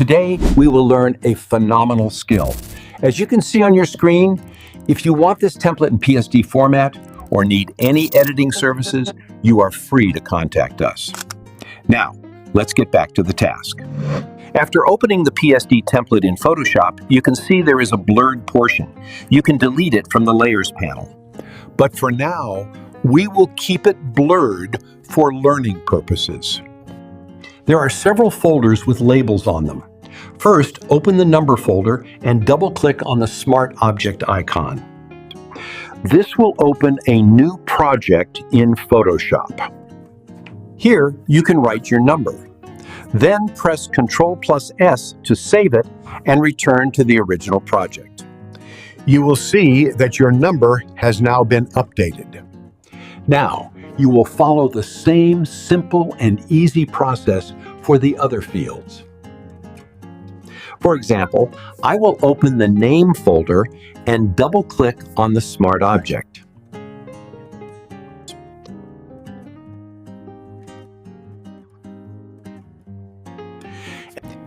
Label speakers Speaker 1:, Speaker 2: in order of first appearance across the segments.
Speaker 1: Today, we will learn a phenomenal skill. As you can see on your screen, if you want this template in PSD format or need any editing services, you are free to contact us. Now, let's get back to the task. After opening the PSD template in Photoshop, you can see there is a blurred portion. You can delete it from the Layers panel. But for now, we will keep it blurred for learning purposes. There are several folders with labels on them. First, open the Number folder and double-click on the Smart Object icon. This will open a new project in Photoshop. Here, you can write your number. Then press Ctrl+S to save it and return to the original project.
Speaker 2: You will see that your number has now been updated.
Speaker 1: Now, you will follow the same simple and easy process for the other fields. For example, I will open the Name folder and double-click on the Smart Object.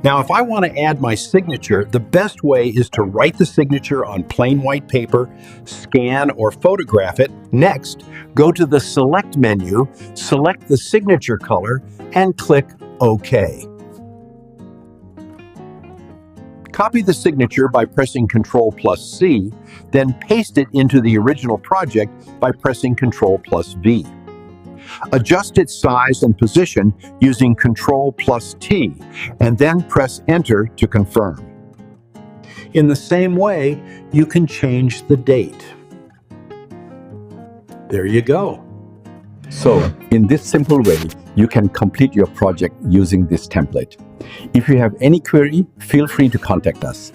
Speaker 2: Now, if I want to add my signature, the best way is to write the signature on plain white paper, scan or photograph it. Next, go to the Select menu, select the signature color, and click OK. Copy the signature by pressing Ctrl+C, then paste it into the original project by pressing Ctrl+V. Adjust its size and position using Ctrl+T, and then press Enter to confirm. In the same way, you can change the date. There you go.
Speaker 1: So, in this simple way, you can complete your project using this template. If you have any query, feel free to contact us.